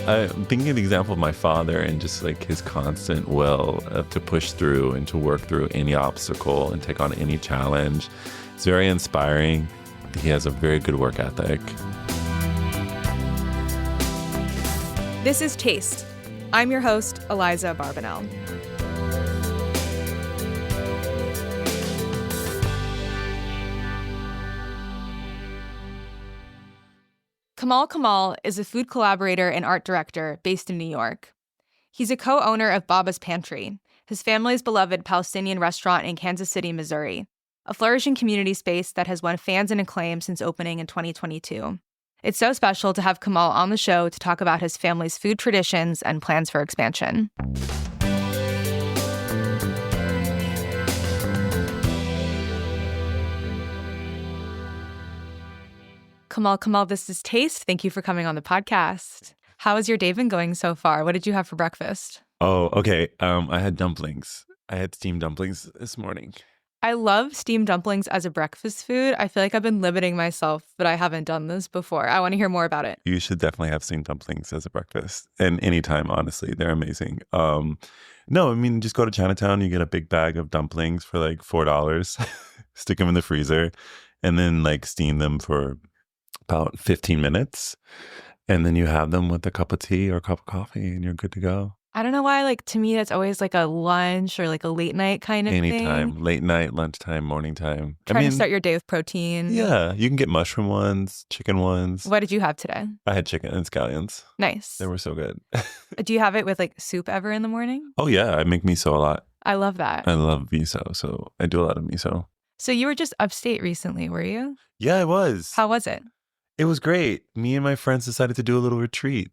I'm thinking of the example of my father and just like his constant will to push through and to work through any obstacle and take on any challenge. It's very inspiring. He has a very good work ethic. This is Taste. I'm your host, Eliza Barbanel. Kamal Kamal is a food collaborator and art director based in New York. He's a co-owner of Baba's Pantry, his family's beloved Palestinian restaurant in Kansas City, Missouri, a flourishing community space that has won fans and acclaim since opening in 2022. It's so special to have Kamal on the show to talk about his family's food traditions and plans for expansion. Kamal, this is Taste. Thank you for coming on the podcast. How has your day been going so far? What did you have for breakfast? Oh, okay. I had dumplings. I had steamed dumplings this morning. I love steamed dumplings as a breakfast food. I feel like I've been limiting myself, but I haven't done this before. I want to hear more about it. You should definitely have steamed dumplings as a breakfast. And anytime, honestly, they're amazing. No, I mean, just go to Chinatown. You get a big bag of dumplings for like $4. Stick them in the freezer and then like steam them for about 15 minutes. And then you have them with a cup of tea or a cup of coffee and you're good to go. I don't know why, to me, that's always like a lunch or like a late night kind of Anytime, thing. late night, lunchtime, morning time. Trying to start your day with protein. Yeah, you can get mushroom ones, chicken ones. What did you have today? I had chicken and scallions. Nice. They were so good. Do you have it with like soup ever in the morning? Oh yeah, I make miso a lot. I love that. I love miso, so I do a lot of miso. So you were just upstate recently, were you? Yeah, I was. How was it? It was great. Me and my friends decided to do a little retreat.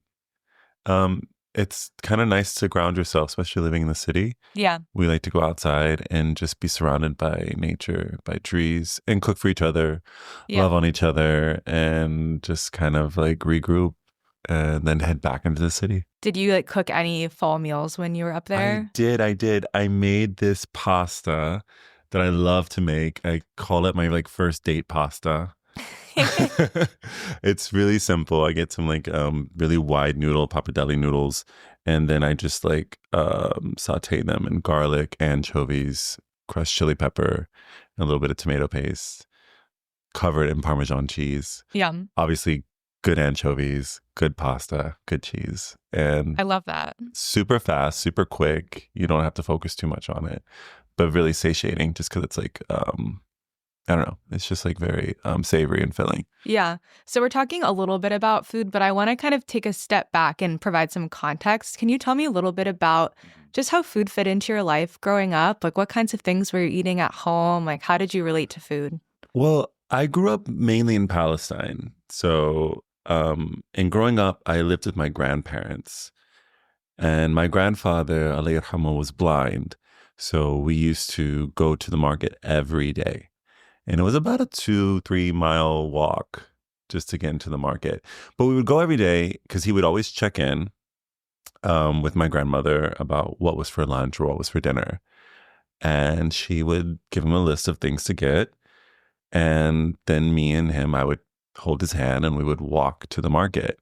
It's kind of nice to ground yourself, especially living in the city. Yeah. We like to go outside and just be surrounded by nature, by trees, and cook for each other, love on each other, and just kind of like regroup and then head back into the city. Did you like cook any fall meals when you were up there? I did. I made this pasta that I love to make. I call it my like first date pasta. It's really simple. I get some like really wide noodle pappardelle noodles, and then I just like saute them in garlic, anchovies, crushed chili pepper, and a little bit of tomato paste, covered in Parmesan cheese. Yum. Obviously, good anchovies, good pasta, good cheese, and I love that. Super fast, super quick. You don't have to focus too much on it, but really satiating just because it's like I don't know. It's just like very savory and filling. Yeah. So we're talking a little bit about food, but I want to kind of take a step back and provide some context. Can you tell me a little bit about just how food fit into your life growing up? Like what kinds of things were you eating at home? Like how did you relate to food? Well, I grew up mainly in Palestine. So and growing up, I lived with my grandparents. And my grandfather, alayhi rahmah, was blind. So we used to go to the market every day. And it was about a 2-3 mile walk just to get into the market. But we would go every day because he would always check in with my grandmother about what was for lunch or what was for dinner. And she would give him a list of things to get. And then me and him, I would hold his hand and we would walk to the market.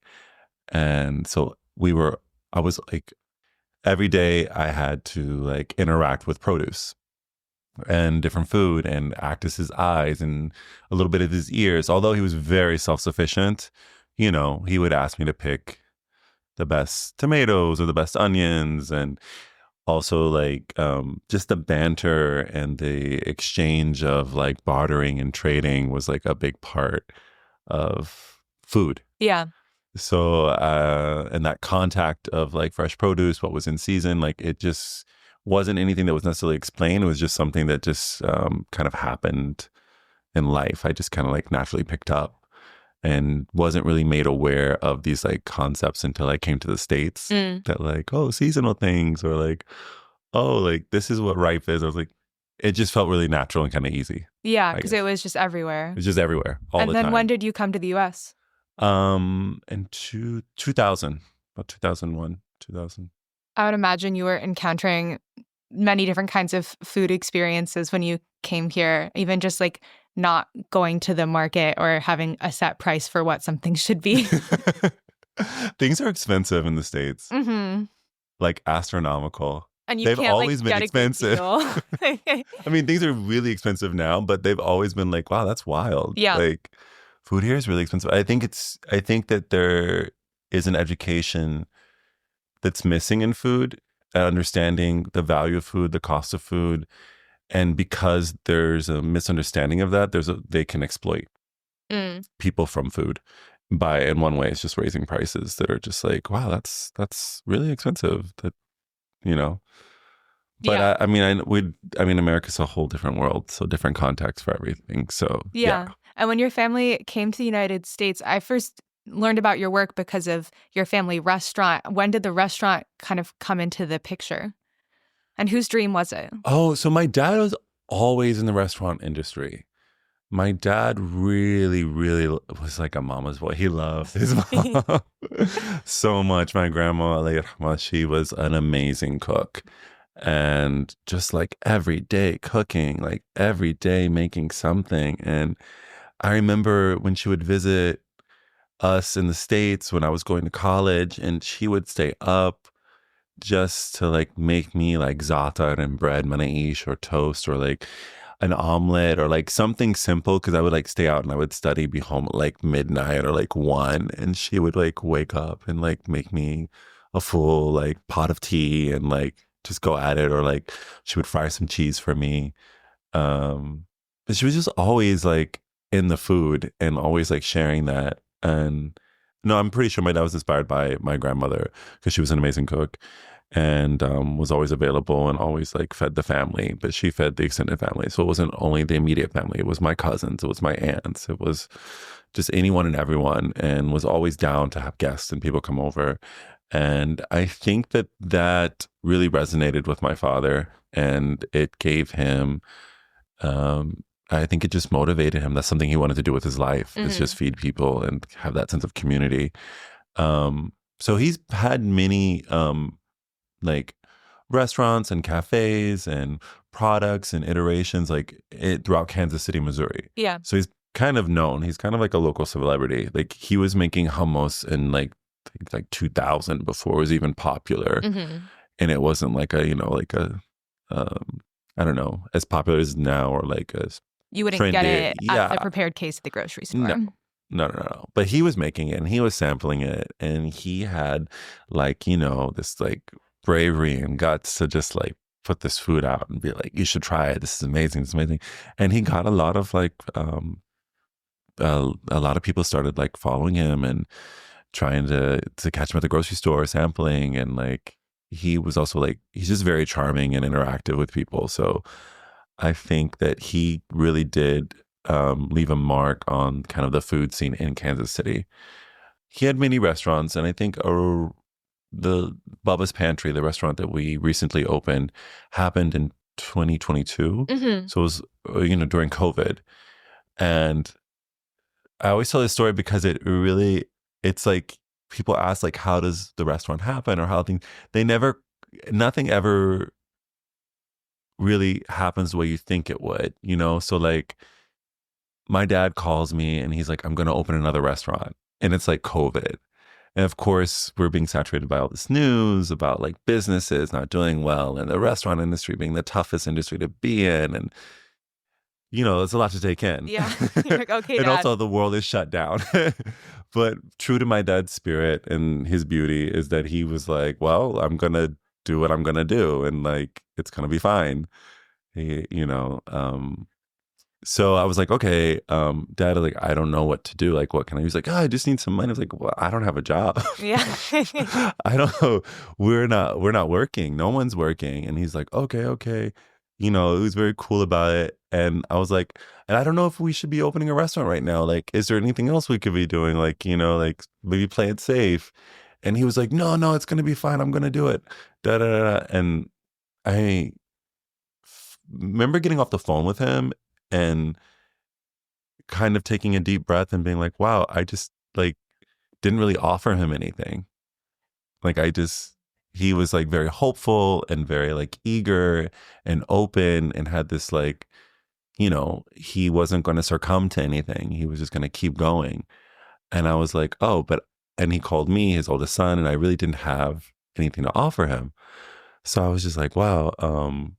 And so I was like, every day I had to like interact with produce and different food and act as his eyes and a little bit of his ears. Although he was very self-sufficient, he would ask me to pick the best tomatoes or the best onions, and also like just the banter and the exchange of like bartering and trading was like a big part of food. Yeah. So and that contact of like fresh produce, what was in season, like it just wasn't anything that was necessarily explained. It was just something that just kind of happened in life. I just kind of like naturally picked up and wasn't really made aware of these like concepts until I came to the States that like, oh, seasonal things, or like, oh, like this is what ripe is. I was like, it just felt really natural and kind of easy. Yeah, because it was just everywhere. It was just everywhere all the time. And then when did you come to the U.S.? In 2000, about 2001, 2000. I would imagine you were encountering many different kinds of food experiences when you came here, even just like not going to the market or having a set price for what something should be. Things are expensive in the States, Hmm. like astronomical. And you They've can't like always been get a good expensive. deal. I mean, things are really expensive now, but they've always been like, wow, that's wild. Yeah. Like, food here is really expensive. I think that there is an education that's missing in food, understanding the value of food, the cost of food. And because there's a misunderstanding of that, they can exploit Mm. people from food by, in one way, it's just raising prices that are just like, wow, that's really expensive. That, you know. But Yeah. I mean, America's a whole different world, so different context for everything. So yeah. Yeah. And when your family came to the United States, I first learned about your work because of your family restaurant. When did the restaurant kind of come into the picture? And whose dream was it? Oh, so my dad was always in the restaurant industry. My dad really, really was like a mama's boy. He loved his mom so much. My grandma, alayhi rahmah, she was an amazing cook. And just like every day cooking, like every day making something. And I remember when she would visit us in the States when I was going to college, and she would stay up just to like make me like za'atar and bread, manaish or toast or like an omelet or like something simple because I would like stay out and I would study, be home at like midnight or like one, and she would like wake up and like make me a full like pot of tea and like just go at it, or like she would fry some cheese for me. But she was just always like in the food and always like sharing that. And no, I'm pretty sure my dad was inspired by my grandmother because she was an amazing cook and was always available and always like fed the family, but she fed the extended family. So it wasn't only the immediate family, it was my cousins, it was my aunts, it was just anyone and everyone, and was always down to have guests and people come over. And I think that that really resonated with my father, and it gave him, I think it just motivated him. That's something he wanted to do with his life, is Hmm. just feed people and have that sense of community. So he's had many like restaurants and cafes and products and iterations like throughout Kansas City, Missouri. Yeah. So he's kind of known. He's kind of like a local celebrity. Like he was making hummus in like I think like 2000 before it was even popular, Hmm. and it wasn't like a like a um, I don't know, as popular as now or like as You wouldn't get trendy. it at Yeah, the prepared case at the grocery no, store. no. But he was making it and he was sampling it, and he had like, this like bravery and guts to just like put this food out and be like, you should try it. This is amazing. It's amazing. And he got a lot of like, a lot of people started like following him and trying to catch him at the grocery store, sampling. And like, he was also like, he's just very charming and interactive with people. So I think that he really did leave a mark on kind of the food scene in Kansas City. He had many restaurants, and I think the Bubba's Pantry, the restaurant that we recently opened, happened in 2022. Hmm. So it was, during COVID. And I always tell this story because it's like people ask, like, how does the restaurant happen or how things, nothing ever really happens the way you think it would, So like my dad calls me and he's like, I'm going to open another restaurant. And it's like COVID. And of course, we're being saturated by all this news about like businesses not doing well and the restaurant industry being the toughest industry to be in. And, it's a lot to take in. Yeah. You're like, okay, And Dad. also, the world is shut down. But true to my dad's spirit and his beauty is that he was like, well, I'm going to do what I'm going to do. And like, it's going to be fine. He, so I was like, okay, dad, like, I don't know what to do. Like, what can I? He was like, oh, I just need some money. I was like, well, I don't have a job. Yeah. I don't know. We're not working. No one's working. And he's like, okay. It was very cool about it. And I was like, and I don't know if we should be opening a restaurant right now. Like, is there anything else we could be doing? Like, like maybe play it safe. And he was like, no, it's going to be fine. I'm going to do it. Da, da, da, da. And I remember getting off the phone with him and kind of taking a deep breath and being like, wow, I just like didn't really offer him anything. Like he was like very hopeful and very like eager and open and had this like, he wasn't going to succumb to anything. He was just going to keep going. And I was like, oh, but and he called me, his oldest son, and I really didn't have anything to offer him. So I was just like, wow.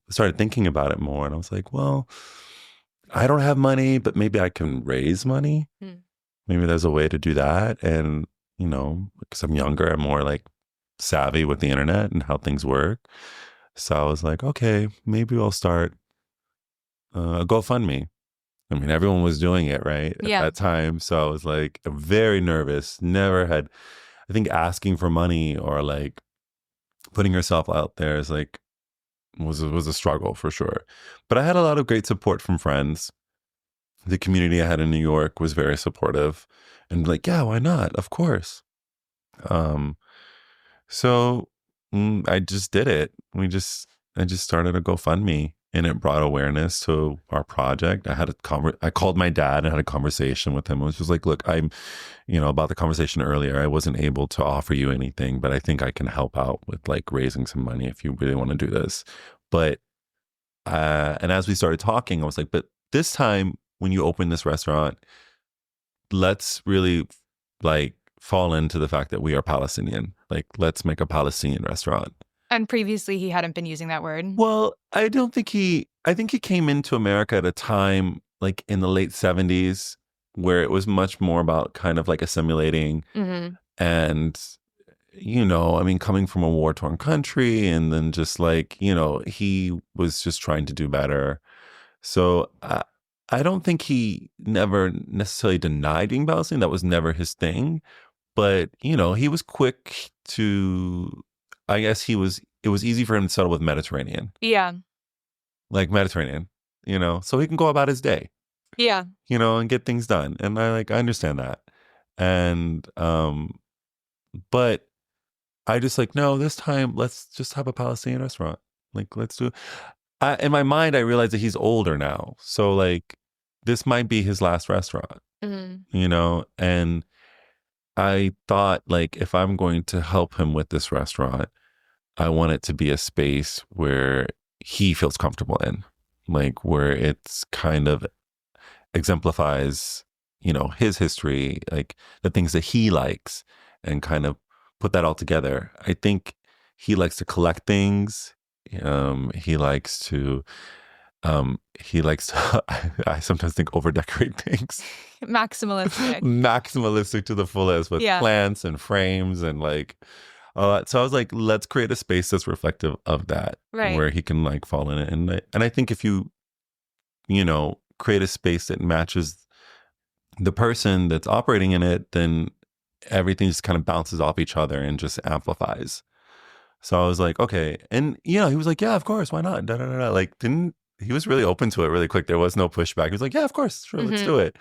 Started thinking about it more, and I was like, well, I don't have money, but maybe I can raise money. Hmm. Maybe there's a way to do that. And, because I'm younger, I'm more like savvy with the internet and how things work. So I was like, okay, maybe I'll start a GoFundMe. I mean, everyone was doing it, right, at Yeah. that time. So I was like very nervous. Never had, I think asking for money or like putting yourself out there is like, was a struggle for sure. But I had a lot of great support from friends. The community I had in New York was very supportive and like, yeah, why not? Of course. Um, so I just did it. I just started a GoFundMe and it brought awareness to our project. I called my dad and had a conversation with him. It was just like, look, about the conversation earlier, I wasn't able to offer you anything, but I think I can help out with like raising some money if you really want to do this. But, and as we started talking, I was like, but this time when you open this restaurant, let's really like fall into the fact that we are Palestinian. Like, let's make a Palestinian restaurant. And previously, he hadn't been using that word. Well, I think he came into America at a time like in the late 70s where it was much more about kind of like assimilating Hmm. and, I mean, coming from a war torn country and then just like, he was just trying to do better. So I don't think he never necessarily denied being Palestinian. That was never his thing. But, he was quick to, I guess it was easy for him to settle with Mediterranean, Yeah. like Mediterranean, so he can go about his day, Yeah. and get things done. And I understand that. And, but I just like, no, this time let's just have a Palestinian restaurant. Like, let's do in my mind, I realized that he's older now. So like, this might be his last restaurant, Hmm. and I thought like, if I'm going to help him with this restaurant, I want it to be a space where he feels comfortable in, like where it's kind of exemplifies, his history, like the things that he likes and kind of put that all together. I think he likes to collect things. He likes to, I sometimes think over decorate things, Maximalistic. maximalistic to the fullest with Yeah. plants and frames and like, so I was like, let's create a space that's reflective of that, Right. where he can like fall in it. And I think if create a space that matches the person that's operating in it, then everything just kind of bounces off each other and just amplifies. So I was like, okay. And, he was like, yeah, of course. Why not? Da, da, da, da. Like, he was really open to it really quick. There was no pushback. He was like, yeah, of course. Sure. Let's Hmm. do it.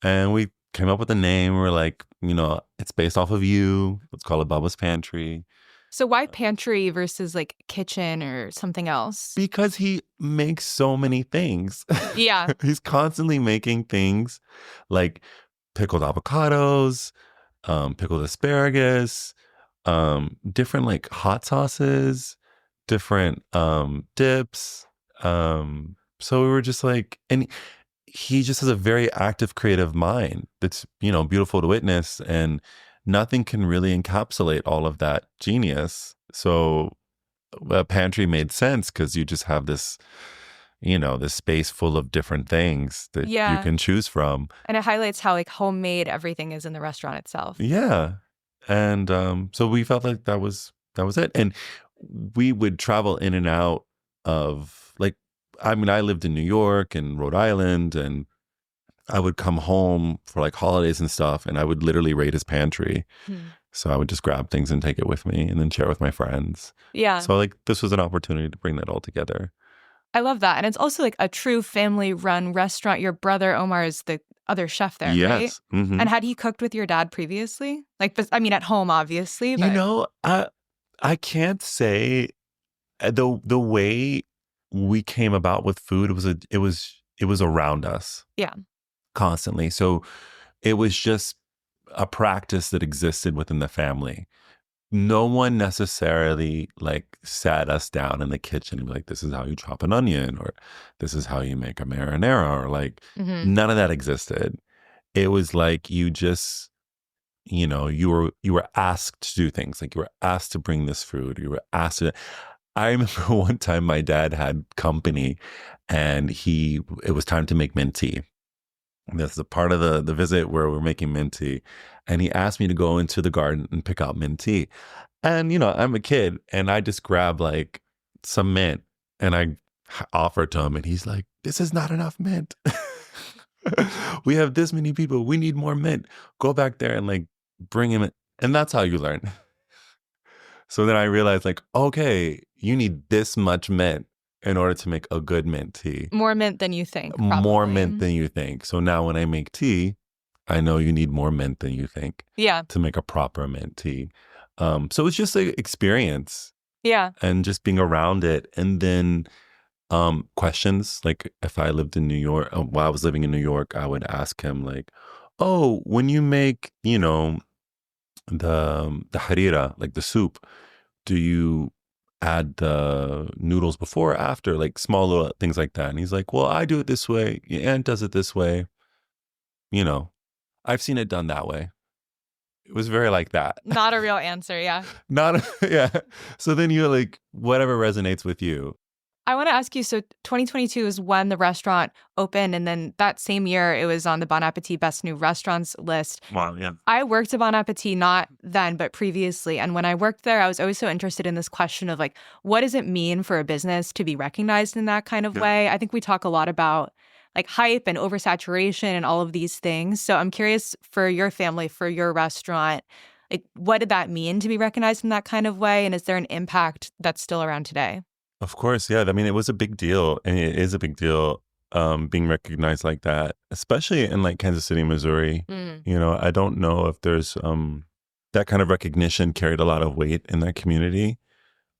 And we came up with a name. We're like, it's based off of you. Let's call it Bubba's Pantry. So why pantry versus like kitchen or something else? Because he makes so many things. Yeah. He's constantly making things like pickled avocados, pickled asparagus, different like hot sauces, different dips. So we were just like, and he just has a very active creative mind that's, beautiful to witness, and nothing can really encapsulate all of that genius. So pantry made sense because you just have this, this space full of different things that you Yeah. can choose from. And it highlights how like homemade everything is in the restaurant itself. Yeah. And so we felt like that was it. And we would travel in and out of like, I mean, I lived in New York and Rhode Island, and I would come home for like holidays and stuff, and I would literally raid his pantry. Hmm. So I would just grab things and take it with me and then share with my friends. Yeah. So like, this was an opportunity to bring that all together. I love that. And it's also like a true family run restaurant. Your brother Omar is the other chef there, right? Yes. Mhm. And had he cooked with your dad previously? Like, I mean, at home, obviously, but I can't say the way we came about with food it was around us. Yeah. Constantly. So it was just a practice that existed within the family. No one necessarily like sat us down in the kitchen and be like, this is how you chop an onion, or this is how you make a marinara, or like Hmm. none of that existed. It was like you just you were asked to do things. Like, you were asked to bring this food. You were asked to. I remember one time my dad had company, and it was time to make mint tea. That's the part of the visit where we're making mint tea. And he asked me to go into the garden and pick out mint tea. And, I'm a kid, and I just grab like some mint, and I offer it to him, and he's like, "This is not enough mint. We have this many people. We need more mint. Go back there and like bring him it." And that's how you learn. So then I realized, like, okay, you need this much mint in order to make a good mint tea. More mint than you think, More probably. mint than you think. So now when I make tea, I know you need more mint than you think Yeah. to make a proper mint tea. So it's just an experience Yeah. and just being around it. And then questions, like if I lived in New York, while I was living in New York, I would ask him like, "Oh, when you make, the harira, like the soup, do you add the noodles before or after?" Like small little things like that. And he's like, "Well, I do it this way. Your aunt does it this way. You know, I've seen it done that way." It was very like that. Not a real answer. Yeah. Not, yeah. So then you're like, whatever resonates with you. I want to ask you, so 2022 is when the restaurant opened, and then that same year it was on the Bon Appetit Best New Restaurants list. Wow, yeah. I worked at Bon Appetit, not then, but previously. And when I worked there, I was always so interested in this question of like, what does it mean for a business to be recognized in that kind of way? I think we talk a lot about like hype and oversaturation and all of these things. So I'm curious, for your family, for your restaurant, like, what did that mean to be recognized in that kind of way? And is there an impact that's still around today? Of course, yeah. I mean, it was a big deal, and it is a big deal being recognized like that, especially in like Kansas City, Missouri. Mm. I don't know if there's that kind of recognition carried a lot of weight in that community.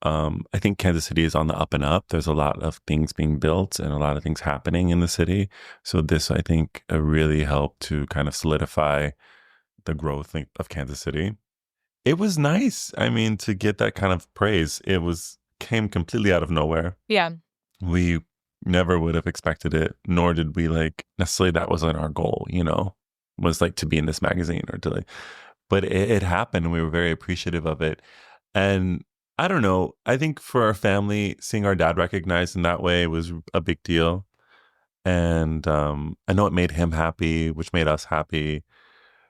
I think Kansas City is on the up and up. There's a lot of things being built and a lot of things happening in the city. So this, I think, really helped to kind of solidify the growth of Kansas City. It was nice. I mean, to get that kind of praise, came completely out of nowhere. Yeah. We never would have expected it, nor did we like necessarily, that wasn't our goal, was like to be in this magazine or to like, but it happened, and we were very appreciative of it. And I don't know, I think for our family, seeing our dad recognized in that way was a big deal. And I know it made him happy, which made us happy.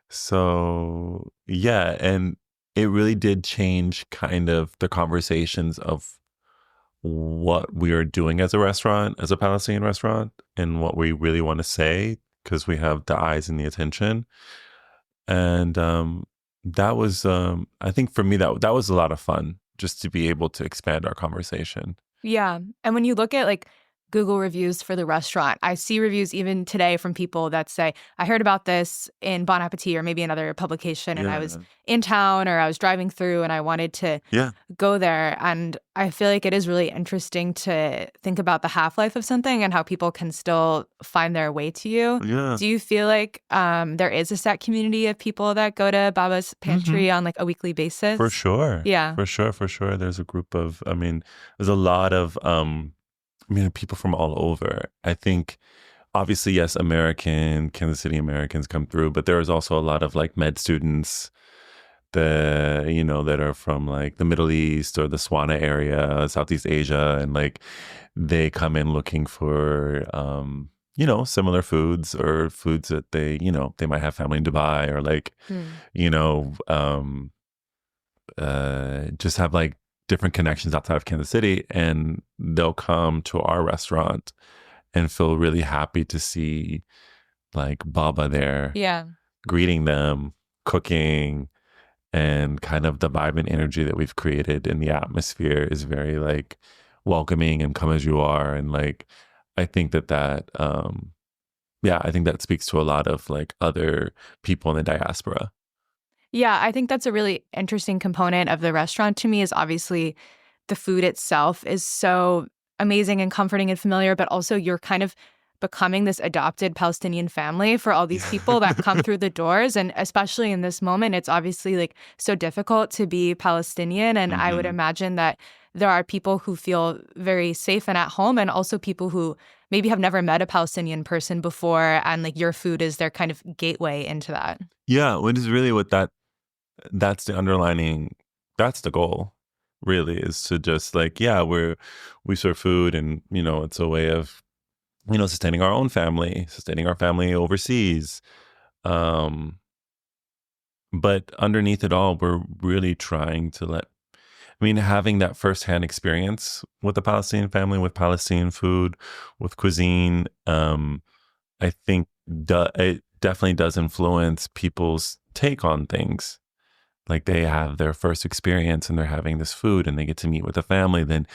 So yeah, and it really did change kind of the conversations of what we are doing as a restaurant, as a Palestinian restaurant, and what we really want to say, because we have the eyes and the attention. And that was, I think for me, that was a lot of fun, just to be able to expand our conversation. Yeah. And when you look at like Google reviews for the restaurant, I see reviews even today from people that say, I heard about this in Bon Appetit or maybe another publication, and I was in town or I was driving through and I wanted to go there. And I feel like it is really interesting to think about the half-life of something and how people can still find their way to you. Yeah. Do you feel like there is a set community of people that go to Baba's Pantry on like a weekly basis? For sure. Yeah. For sure. There's a group of, there's a lot of, people from all over. I think, obviously, yes, Kansas City Americans come through, but there is also a lot of like med students that are from like the Middle East or the Swana area, Southeast Asia, and like they come in looking for, similar foods or foods that they might have family in Dubai or like, just have like different connections outside of Kansas City, and they'll come to our restaurant and feel really happy to see like Baba there, greeting them, cooking, and kind of the vibe and energy that we've created in the atmosphere is very like welcoming and come as you are. And like, I think that I think that speaks to a lot of like other people in the diaspora. Yeah, I think that's a really interesting component of the restaurant to me, is obviously the food itself is so amazing and comforting and familiar, but also you're kind of becoming this adopted Palestinian family for all these people that come through the doors. And especially in this moment, it's obviously like so difficult to be Palestinian. And I would imagine that there are people who feel very safe and at home, and also people who maybe have never met a Palestinian person before, and like your food is their kind of gateway into that. Yeah, which is really what that that's the underlining, that's the goal, really, is to just like, yeah, we serve food, and it's a way of sustaining our own family, sustaining our family overseas. Um, but underneath it all, we're really trying to having that firsthand experience with the Palestinian family, with Palestinian food, with cuisine, I think it definitely does influence people's take on things. Like they have their first experience and they're having this food and they get to meet with the family, then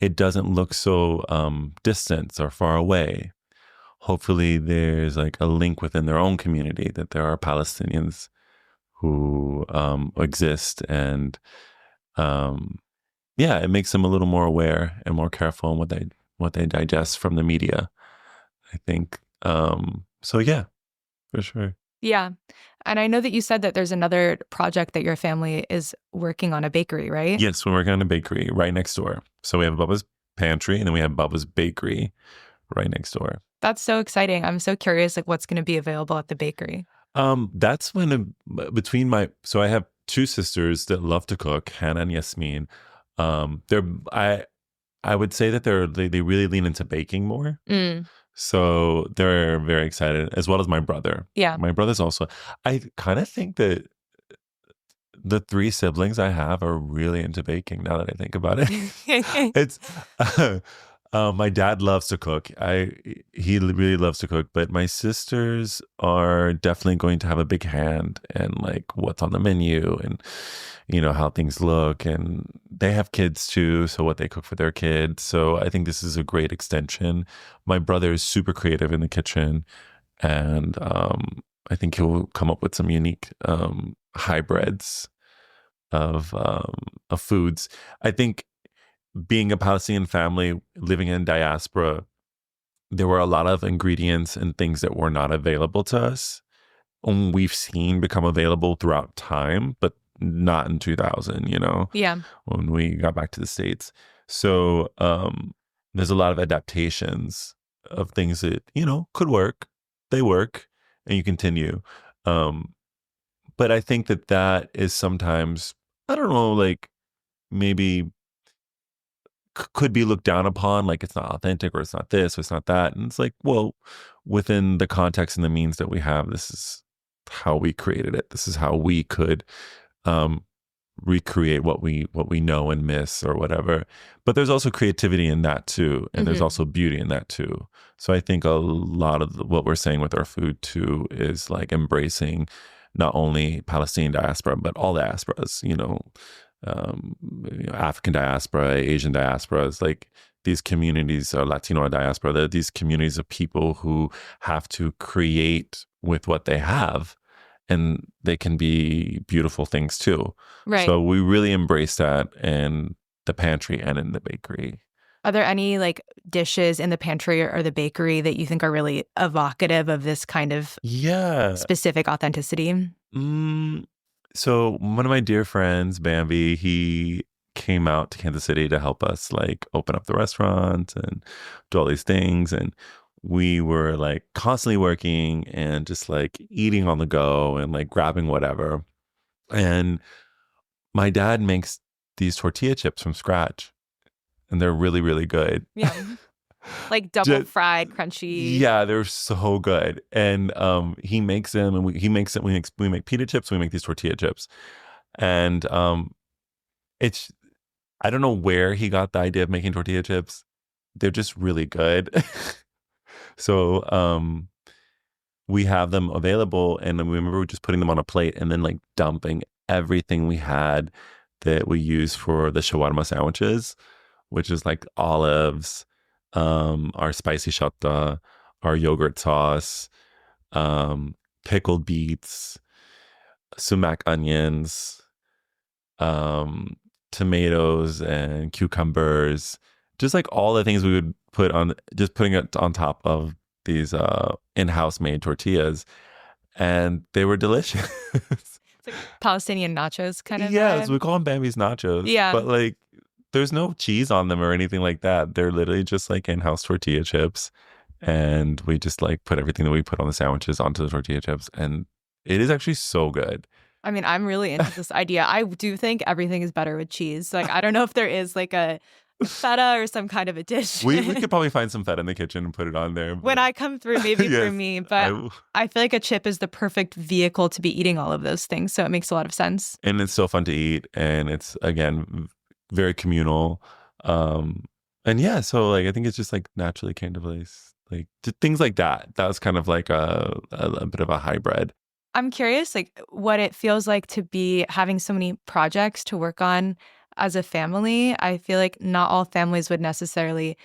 it doesn't look so distant or far away. Hopefully, there's like a link within their own community that there are Palestinians who exist, and um, yeah, it makes them a little more aware and more careful in what they digest from the media, I think. So yeah, for sure. Yeah. And I know that you said that there's another project that your family is working on, a bakery, right? Yes, we're working on a bakery right next door. So we have Bubba's Pantry, and then we have Bubba's Bakery right next door. That's so exciting. I'm so curious, like, what's going to be available at the bakery. That's when between so I have two sisters that love to cook, Hannah and Yasmin. They're I would say that they really lean into baking more. Mm, So they're very excited, as well as my brother. yeah. My brother's also, I kind of think that the three siblings I have are really into baking now that I think about it. It's my dad loves to cook. He really loves to cook, but my sisters are definitely going to have a big hand in like what's on the menu, and how things look, and they have kids too, so what they cook for their kids. So I think this is a great extension. My brother is super creative in the kitchen, and I think he'll come up with some unique hybrids of foods. I think being a Palestinian family living in diaspora, there were a lot of ingredients and things that were not available to us. We've seen become available throughout time, but not in 2000, Yeah. when we got back to the States. So there's a lot of adaptations of things that, could work. They work, and you continue. But I think that is sometimes, I don't know, like maybe could be looked down upon, like it's not authentic, or it's not this, or it's not that. And it's like, well, within the context and the means that we have, this is how we created it. This is how we could um, recreate what we know and miss or whatever. But there's also creativity in that too, and there's Hmm. also beauty in that too. So I think a lot of what we're saying with our food too is like embracing not only Palestinian diaspora but all diasporas. African diaspora, Asian diasporas, like these communities, Latino diaspora, these communities of people who have to create with what they have, and they can be beautiful things too. Right. So we really embrace that in the pantry and in the bakery. Are there any like dishes in the pantry or the bakery that you think are really evocative of this kind of Yeah. specific authenticity? Mm, so one of my dear friends, Bambi, he came out to Kansas City to help us like open up the restaurant and do all these things. And we were like constantly working and just like eating on the go and like grabbing whatever. And my dad makes these tortilla chips from scratch, and they're really, really good. Yeah. Like double Just, fried, crunchy. yeah, they're so good. And he makes them, and he makes it. We make pita chips. We make these tortilla chips, and it's I don't know where he got the idea of making tortilla chips. They're just really good. So we have them available, and then we remember just putting them on a plate and then like dumping everything we had that we use for the shawarma sandwiches, which is like olives, our spicy shatta, our yogurt sauce, pickled beets, sumac onions, um, tomatoes and cucumbers, just like all the things we would put on, just putting it on top of these in-house made tortillas, and they were delicious. It's like Palestinian nachos kind of Yes, vibe. we call them Bambi's nachos, Yeah. but like there's no cheese on them or anything like that. They're literally just like in-house tortilla chips, and we just like put everything that we put on the sandwiches onto the tortilla chips, and it is actually so good. I mean, I'm really into this idea. I do think everything is better with cheese. Like, I don't know if there is like a feta or some kind of We addition. could probably find some feta in the kitchen and put it on there, When but I come through, maybe for yes, me, I. but I feel like a chip is the perfect vehicle to be eating all of those things. So it makes a lot of sense. And it's so fun to eat, and it's again very communal. Um, and yeah, so like I think it's just like naturally came to place, like things like that. That was kind of like a bit of a hybrid. I'm curious, like, what it feels like to be having so many projects to work on as a family. I feel like not all families would necessarily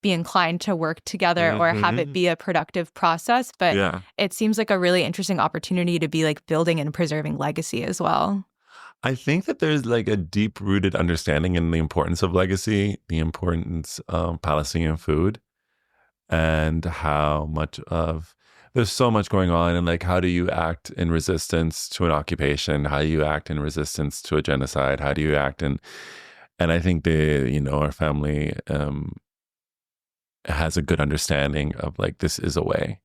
be inclined to work together or have it Hmm. be a productive process, but Yeah, it seems like a really interesting opportunity to be like building and preserving legacy as well. I think that there's like a deep rooted understanding in the importance of legacy, the importance of Palestinian food, and how much of there's so much going on, and like how do you act in resistance to an occupation, how do you act in resistance to a genocide, how do you act in, and I think our family has a good understanding of like this is a way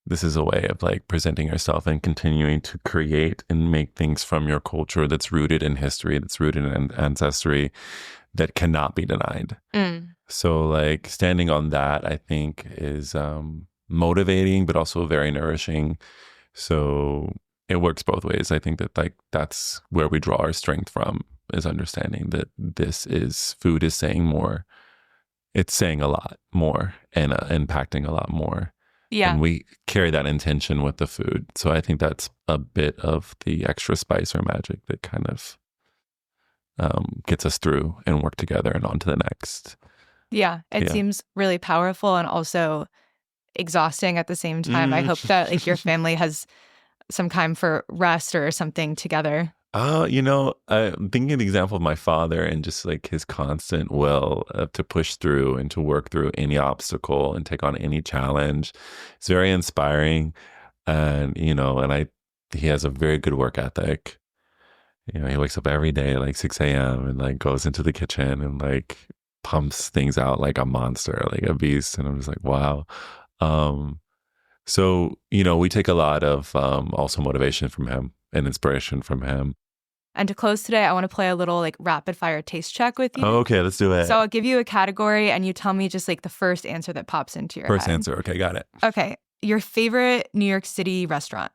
of like presenting yourself and continuing to create and make things from your culture that's rooted in history, that's rooted in ancestry, that cannot be denied. Mm. So like standing on that, I think is motivating, but also very nourishing. So it works both ways. I think that like that's where we draw our strength from, is understanding that food is saying more. It's saying a lot more and impacting a lot more. Yeah. And we carry that intention with the food. So I think that's a bit of the extra spice or magic that kind of gets us through and work together and on to the next. Yeah. It Yeah. seems really powerful and also exhausting at the same time. I Mm. hope that like your family has some time for rest or something together. I'm thinking of the example of my father and just like his constant will to push through and to work through any obstacle and take on any challenge. It's very inspiring. And he has a very good work ethic. He wakes up every day at like 6 a.m. and like goes into the kitchen and like pumps things out like a monster, like a beast. And I'm just like, wow. Um, so we take a lot of also motivation from him and inspiration from him. And to close today, I want to play a little like rapid fire taste check with you. Oh, okay, let's do it. So I'll give you a category and you tell me just like the first answer that pops into your First head. answer. Okay, got it. Okay. Your favorite New York City restaurant?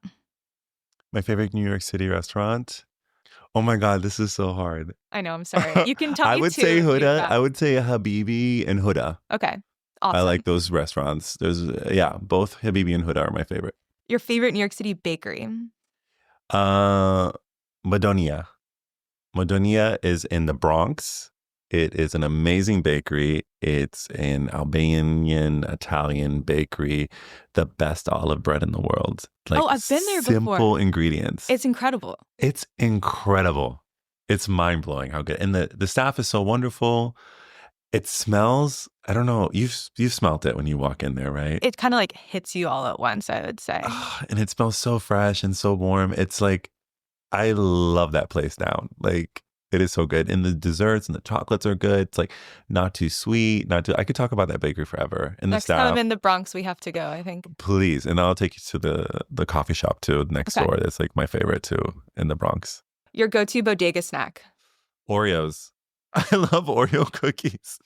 My favorite New York City restaurant. Oh my God, this is so hard. I know, I'm sorry. You can tell I me would two say if you've Huda. got- I would say Habibi and Huda. Okay. I Awesome. like those restaurants. Both Habibi and Huda are my favorite. Your favorite New York City bakery? Madonia. Madonia is in the Bronx. It is an amazing bakery. It's an Albanian Italian bakery, the best olive bread in the world. Like, Oh, I've been there before. Simple ingredients. It's incredible. It's incredible. It's mind blowing how good. And the staff is so wonderful. It smells. I don't know. You've smelt it when you walk in there, right? It kind of like hits you all at once, I would say. And it smells so fresh and so warm. It's like, I love that place now. Like, it is so good. And the desserts and the chocolates are good. It's like not too sweet, I could talk about that bakery forever. And Next the time staff, I'm in the Bronx, we have to go, I think. please. And I'll take you to the coffee shop too, next Okay. door. That's like my favorite too in the Bronx. Your go-to bodega snack? Oreos. I love Oreo cookies.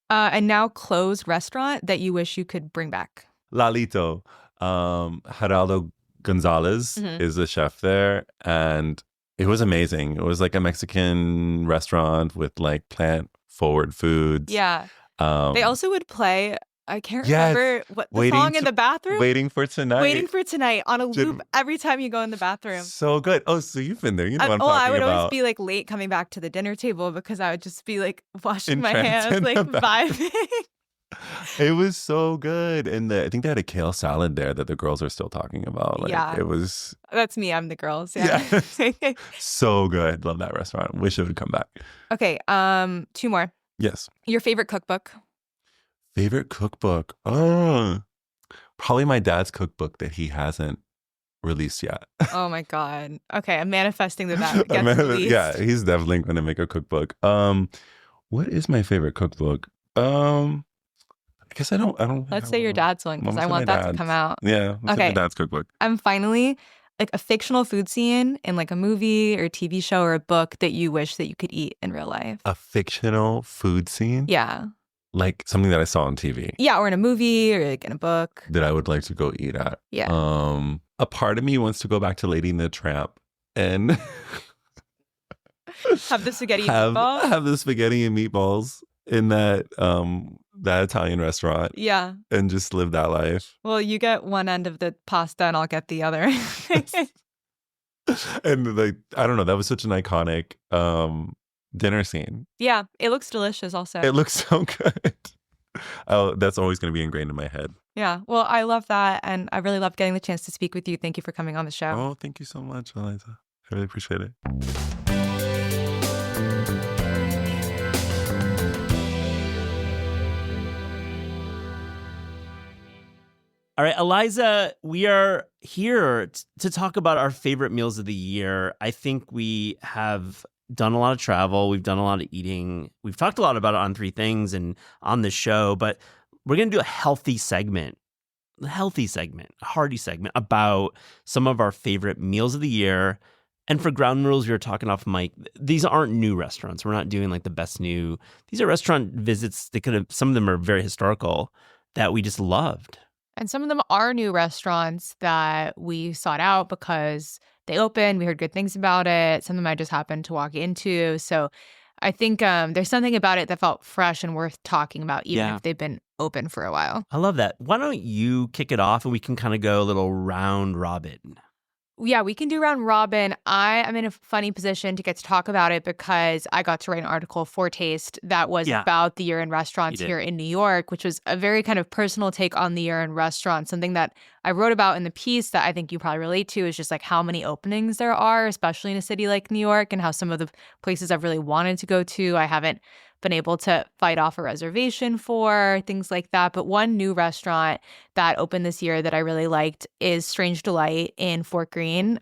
And now closed restaurant that you wish you could bring back? Lalito. Geraldo Gonzalez is the chef there. And it was amazing. It was like a Mexican restaurant with like plant forward foods. Yeah. They also would play, I can't Yes, remember what the Waiting song in to- the bathroom? Waiting for Tonight. Waiting for Tonight on a Did- loop every time you go in the bathroom. So good. Oh, so you've been there. You know what I'm I talking would about. always be like late coming back to the dinner table because I would just be like washing my Entranced hands, in like the bath- vibing. It was so good. And I think they had a kale salad there that the girls are still talking about. Like, Yeah. It was That's me. I'm the girls. Yeah. so good. Love that restaurant. Wish it would come back. Okay. Two more. Yes. Your favorite cookbook? Favorite cookbook? Oh, probably my dad's cookbook that he hasn't released yet. Oh my God. Okay. I'm manifesting that gets released. Yeah, he's definitely going to make a cookbook. What is my favorite cookbook? I guess I don't. Let's say your dad's one because I Let's say want my that to dad's. come out. Yeah. Let's say Okay. my dad's cookbook. And finally, Like a fictional food scene in like a movie or a TV show or a book that you wish that you could eat in real life. A fictional food scene? Yeah. Like something that I saw on TV Yeah, or in a movie or like in a book. that I would like to go eat at. Yeah. A part of me wants to go back to Lady and the Tramp and Have the spaghetti and meatballs. have the spaghetti and meatballs in that Italian restaurant Yeah. and just live that life. Well, you get one end of the pasta and I'll get the other. And like, I don't know, that was such an iconic dinner scene. Yeah, it looks delicious also. It looks so good. Oh, that's always going to be ingrained in my head. Yeah, well, I love that. And I really loved getting the chance to speak with you. Thank you for coming on the show. Oh, thank you so much, Eliza. I really appreciate it. All right, Eliza, we are here to talk about our favorite meals of the year. I think we have done a lot of travel. We've done a lot of eating. We've talked a lot about it on Three Things and on the show, but we're going to do a healthy segment, a hearty segment about some of our favorite meals of the year. And for Ground Rules, we were talking off mic. These aren't new restaurants. We're not doing like the best new. These are restaurant visits. Some of them are very historical that we just loved. And some of them are new restaurants that we sought out because they opened. We heard good things about it. Some of them I just happened to walk into. So I think there's something about it that felt fresh and worth talking about, even if they've been open for a while. I love that. Why don't you kick it off and we can kind of go a little round robin? Yeah, we can do round robin. I am in a funny position to get to talk about it because I got to write an article for Taste that was about the year in restaurants here in New York, which was a very kind of personal take on the year in restaurants. Something that I wrote about in the piece that I think you probably relate to is just like how many openings there are, especially in a city like New York, and how some of the places I've really wanted to go to, I haven't been able to fight off a reservation for, things like that. But one new restaurant that opened this year that I really liked is Strange Delight in Fort Greene,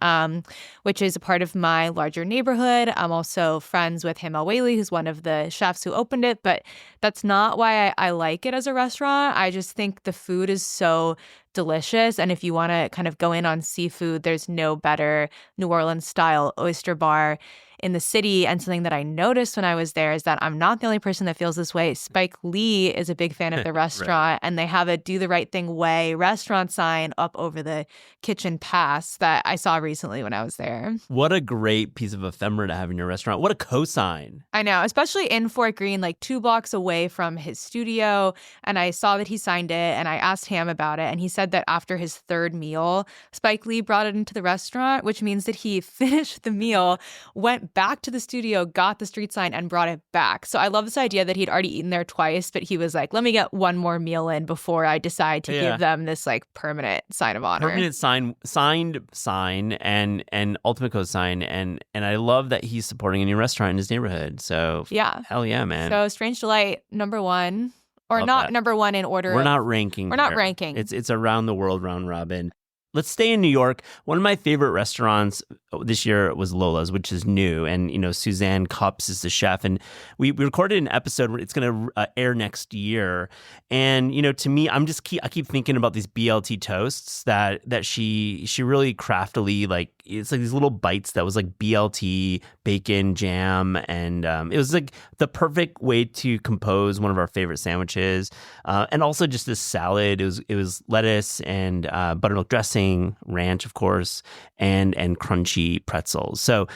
which is a part of my larger neighborhood. I'm also friends with Him Al-Waili, who's one of the chefs who opened it, but that's not why I like it as a restaurant. I just think the food is so delicious. And if you want to kind of go in on seafood, there's no better New Orleans style oyster bar in the city. And something that I noticed when I was there is that I'm not the only person that feels this way. Spike Lee is a big fan of the restaurant, and they have a Do the Right Thing Way restaurant sign up over the kitchen pass that I saw recently when I was there. What a great piece of ephemera to have in your restaurant. What a cosign. I know, especially in Fort Greene, like 2 blocks away from his studio. And I saw that he signed it, and I asked him about it. And he said that after his 3rd meal, Spike Lee brought it into the restaurant, which means that he finished the meal, went back to the studio, got the street sign, and brought it back. So I love this idea that he'd already eaten there twice, but he was like, let me get one more meal in before I decide to give them this like permanent sign of honor. Permanent signed sign and ultimate cosign. And I love that he's supporting a new restaurant in his neighborhood. So yeah. Hell yeah, man. So Strange Delight, number 1. Or love not that. Number 1 in order. We're not ranking. We're not ranking. It's around the world round robin. Let's stay in New York. One of my favorite restaurants this year was Lola's, which is new. And, Suzanne Cups is the chef. And we recorded an episode. It's going to air next year. And, to me, I keep thinking about these BLT toasts that she really craftily, like, it's like these little bites that was like BLT, bacon, jam. And it was like the perfect way to compose one of our favorite sandwiches. And also just this salad. It was lettuce and buttermilk dressing, ranch, of course, and crunchy pretzels. So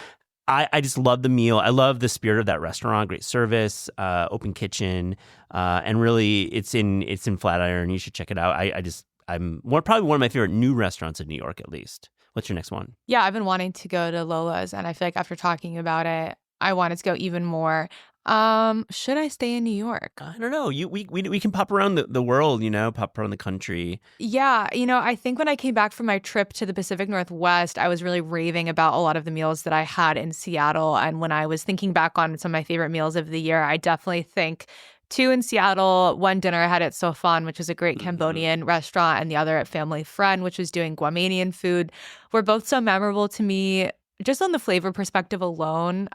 I just love the meal. I love the spirit of that restaurant. Great service, open kitchen, and really it's in Flatiron. You should check it out. I'm probably one of my favorite new restaurants in New York, at least. What's your next one? Yeah, I've been wanting to go to Lola's, and I feel like after talking about it, I wanted to go even more. Should I stay in New York? I don't know. We can pop around the world, pop around the country. Yeah, I think when I came back from my trip to the Pacific Northwest, I was really raving about a lot of the meals that I had in Seattle. And when I was thinking back on some of my favorite meals of the year, I definitely think 2 in Seattle, one dinner I had at Sofan, which is a great Cambodian restaurant, and the other at Family Friend, which was doing Guamanian food, were both so memorable to me just on the flavor perspective alone.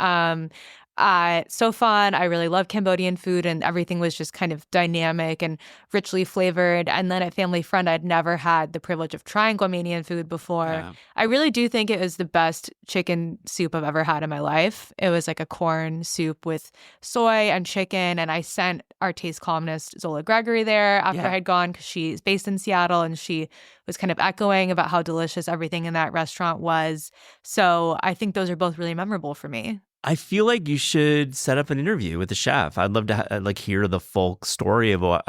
So fun. I really love Cambodian food, and everything was just kind of dynamic and richly flavored. And then at Family Friend, I'd never had the privilege of trying Guamanian food before. Yeah. I really do think it was the best chicken soup I've ever had in my life. It was like a corn soup with soy and chicken. And I sent our taste columnist Zola Gregory there after I had gone, because she's based in Seattle, and she was kind of echoing about how delicious everything in that restaurant was. So I think those are both really memorable for me. I feel like you should set up an interview with the chef. I'd love to hear the full story about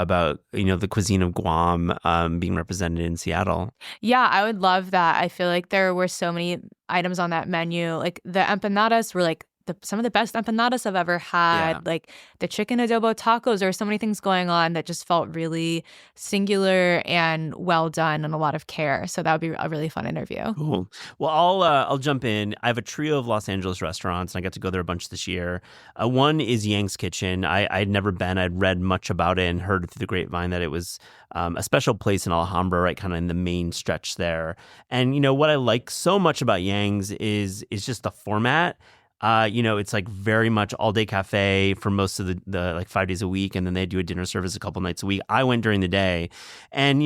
the cuisine of Guam being represented in Seattle. Yeah, I would love that. I feel like there were so many items on that menu. Like the empanadas were like some of the best empanadas I've ever had. Yeah. Like the chicken adobo tacos, there were so many things going on that just felt really singular and well done and a lot of care. So that would be a really fun interview. Cool. Well, I'll jump in. I have a trio of Los Angeles restaurants, and I got to go there a bunch this year. One is Yang's Kitchen. I'd never been. I'd read much about it and heard through the grapevine that it was a special place in Alhambra, right, kind of in the main stretch there. And what I like so much about Yang's is just the format. It's like very much all day cafe for most of the like 5 days a week. And then they do a dinner service a couple nights a week. I went during the day, and,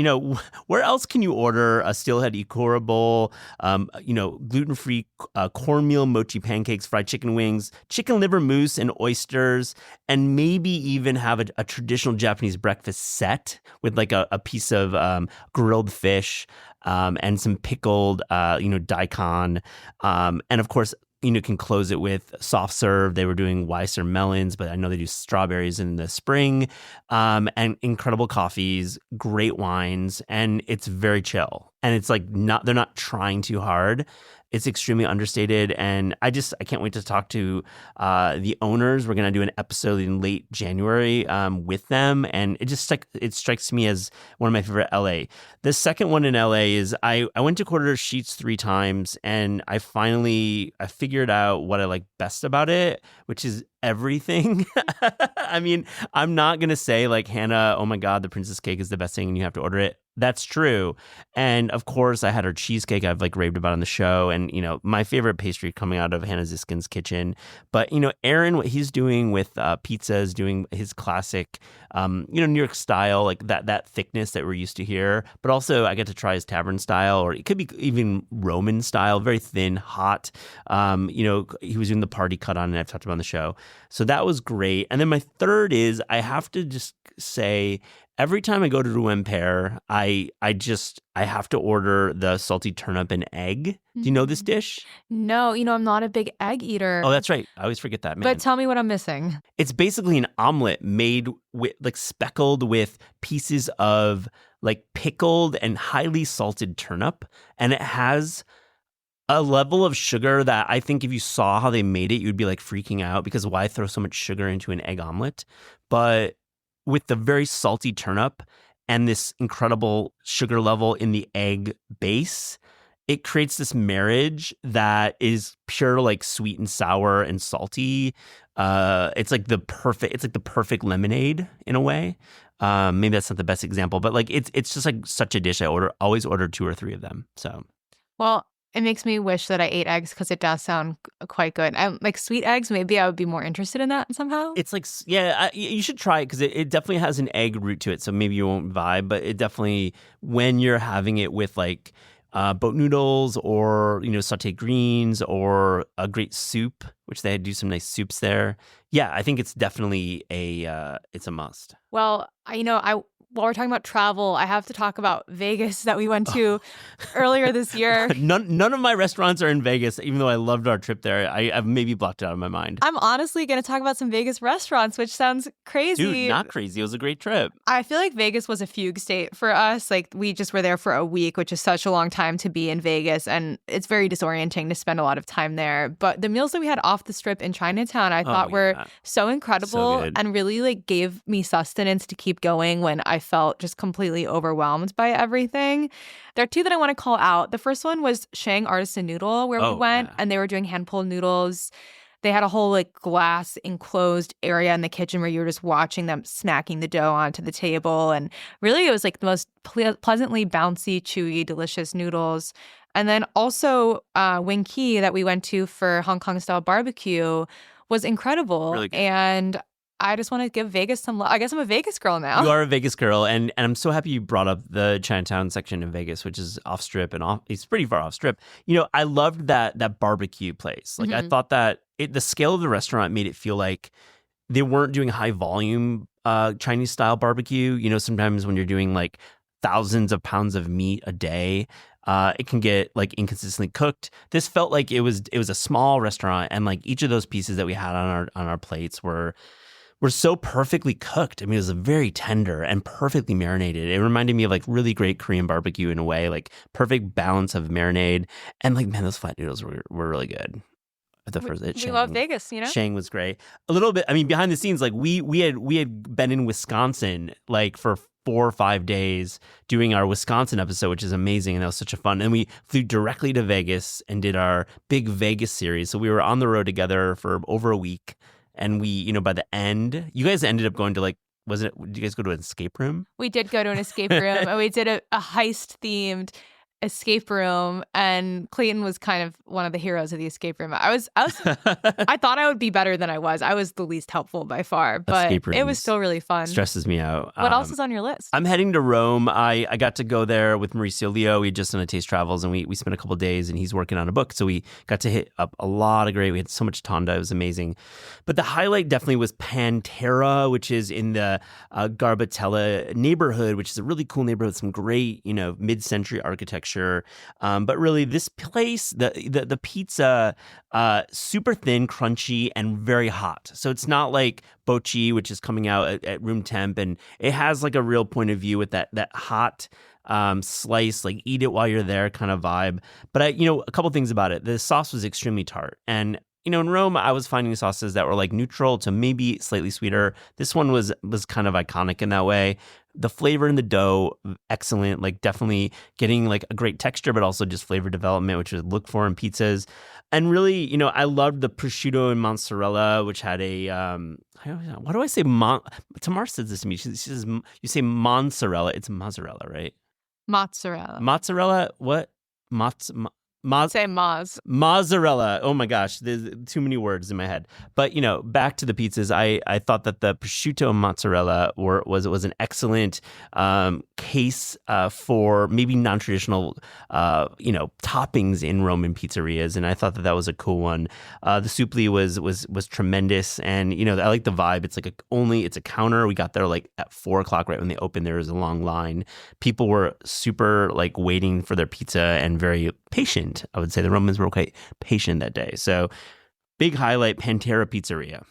where else can you order a steelhead ikura bowl, gluten-free cornmeal mochi pancakes, fried chicken wings, chicken liver mousse and oysters, and maybe even have a traditional Japanese breakfast set with like a piece of grilled fish, and some pickled, daikon. And of course, can close it with soft serve. They were doing Weisser melons, but I know they do strawberries in the spring, and incredible coffees, great wines, and it's very chill. And it's like they're not trying too hard. It's extremely understated, and I can't wait to talk to the owners. We're going to do an episode in late January with them, and it strikes me as one of my favorite LA. The second one in LA is I went to Corridor Sheets 3 times, and I figured out what I like best about it, which is everything. I mean, I'm not going to say like, Hannah, oh my God, the princess cake is the best thing and you have to order it. That's true. And of course, I had her cheesecake I've like raved about on the show. And, my favorite pastry coming out of Hannah Ziskin's kitchen. But, Aaron, what he's doing with pizzas, doing his classic, New York style, like that thickness that we're used to here. But also I get to try his tavern style, or it could be even Roman style, very thin, hot. He was doing the party cut on, and I've talked about on the show. So that was great. And then my third is, I have to just say, every time I go to Rouen Père, I have to order the salty turnip and egg. Do you know this dish? No, I'm not a big egg eater. Oh, that's right. I always forget that, man. But tell me what I'm missing. It's basically an omelet made with like speckled with pieces of like pickled and highly salted turnip, and it has a level of sugar that I think if you saw how they made it, you'd be like freaking out, because why throw so much sugar into an egg omelet? But with the very salty turnip and this incredible sugar level in the egg base, it creates this marriage that is pure like sweet and sour and salty. It's like the perfect lemonade in a way. Maybe that's not the best example, but like it's just like such a dish. I always order 2 or 3 of them. So, well, it makes me wish that I ate eggs, because it does sound quite good. Like sweet eggs, maybe I would be more interested in that somehow. It's like, yeah, you should try it, because it definitely has an egg root to it. So maybe you won't vibe, but it definitely, when you're having it with like boat noodles or, sauteed greens or a great soup, which they do some nice soups there. Yeah, I think it's definitely it's a must. Well, while we're talking about travel, I have to talk about Vegas that we went to earlier this year. None of my restaurants are in Vegas, even though I loved our trip there. I've maybe blocked it out of my mind. I'm honestly going to talk about some Vegas restaurants, which sounds crazy. Dude, not crazy. It was a great trip. I feel like Vegas was a fugue state for us. Like, we just were there for a week, which is such a long time to be in Vegas. And it's very disorienting to spend a lot of time there. But the meals that we had off the strip in Chinatown, I thought were so incredible, and really like gave me sustenance to keep going when I felt just completely overwhelmed by everything. There are 2 that I want to call out. The first one was Shang Artisan Noodle, where we went, and they were doing hand-pulled noodles. They had a whole like glass enclosed area in the kitchen where you were just watching them smacking the dough onto the table. And really, it was like the most pleasantly bouncy, chewy, delicious noodles. And then also Wing Kee that we went to for Hong Kong style barbecue was incredible. Really good. And I just want to give Vegas some love. I guess I'm a Vegas girl now. You are a Vegas girl, and I'm so happy you brought up the Chinatown section in Vegas, which is off Strip and it's pretty far off Strip. I loved that barbecue place. Like I thought that the scale of the restaurant made it feel like they weren't doing high volume Chinese style barbecue. Sometimes when you're doing like thousands of pounds of meat a day, it can get like inconsistently cooked. This felt like it was a small restaurant, and like each of those pieces that we had on our plates were so perfectly cooked. I mean, it was very tender and perfectly marinated. It reminded me of like really great Korean barbecue in a way, like perfect balance of marinade. And like, man, those flat noodles were really good. We love Vegas, Shang was great. A little bit. I mean, behind the scenes, like we had been in Wisconsin like for 4 or 5 days doing our Wisconsin episode, which is amazing, and that was such a fun. And we flew directly to Vegas and did our big Vegas series. So we were on the road together for over a week. And we, by the end, you guys ended up going to like, did you guys go to an escape room? We did go to an escape room, and we did a heist-themed escape room, and Clayton was kind of one of the heroes of the escape room. I thought I would be better than I was. I was the least helpful by far, but it was still really fun. Stresses me out. What else is on your list? I'm heading to Rome. I got to go there with Mauricio Leo. We just done a Taste Travels, and we spent a couple of days, and he's working on a book. So we got to hit up a lot of great. We had so much Tonda. It was amazing. But the highlight definitely was Pantera, which is in the Garbatella neighborhood, which is a really cool neighborhood, some great, mid-century architecture. But really, this place, the pizza, super thin, crunchy, and very hot. So it's not like Bochi, which is coming out at room temp, and it has like a real point of view with that hot slice, like eat it while you're there kind of vibe. But a couple things about it. The sauce was extremely tart, and in Rome, I was finding sauces that were like neutral to maybe slightly sweeter. This one was kind of iconic in that way. The flavor in the dough, excellent, like definitely getting like a great texture, but also just flavor development, which is look for in pizzas. And really, I loved the prosciutto and mozzarella, which had a, why do I say, Tamar says this to me. She says, you say mozzarella, it's mozzarella, right? Mozzarella. Mozzarella, what? Say Moz. Mozzarella. Oh my gosh, there's too many words in my head. But back to the pizzas, I thought that the prosciutto and mozzarella was an excellent case for maybe non-traditional toppings in Roman pizzerias, and I thought that was a cool one. The supli was tremendous, and I like the vibe. It's like it's a counter. We got there like at 4:00 right when they opened. There was a long line. People were super like waiting for their pizza and very patient. I would say the Romans were quite patient that day. So big highlight, Pantera Pizzeria.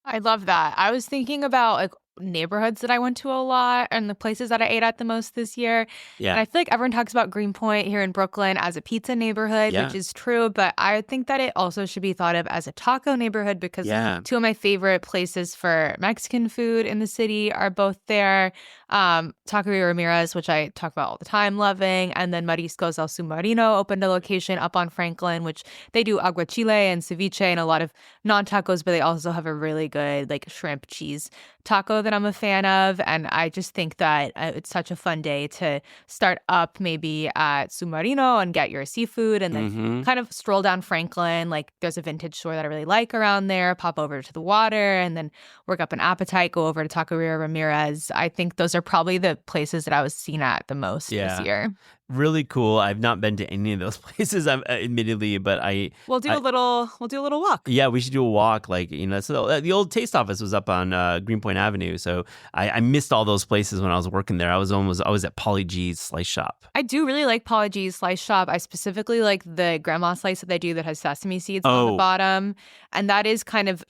I love that. I was thinking about like neighborhoods that I went to a lot and the places that I ate at the most this year. Yeah. And I feel like everyone talks about Greenpoint here in Brooklyn as a pizza neighborhood, which is true. But I think that it also should be thought of as a taco neighborhood because two of my favorite places for Mexican food in the city are both there. Taqueria Ramirez, which I talk about all the time, loving. And then Mariscos El Submarino opened a location up on Franklin, which they do aguachile and ceviche and a lot of non-tacos, but they also have a really good like shrimp cheese taco that I'm a fan of. And I just think that it's such a fun day to start up maybe at Submarino and get your seafood and then kind of stroll down Franklin. Like there's a vintage store that I really like around there, pop over to the water and then work up an appetite, go over to Taqueria Ramirez. I think those are probably the places that I was seen at the most this year. Really cool. I've not been to any of those places, admittedly, but we'll do a little walk. Yeah, we should do a walk. Like so the old taste office was up on Greenpoint Avenue, so I missed all those places when I was working there. I was always at Polly G's Slice Shop. I do really like Polly G's Slice Shop. I specifically like the grandma slice that they do that has sesame seeds on the bottom, and that is kind of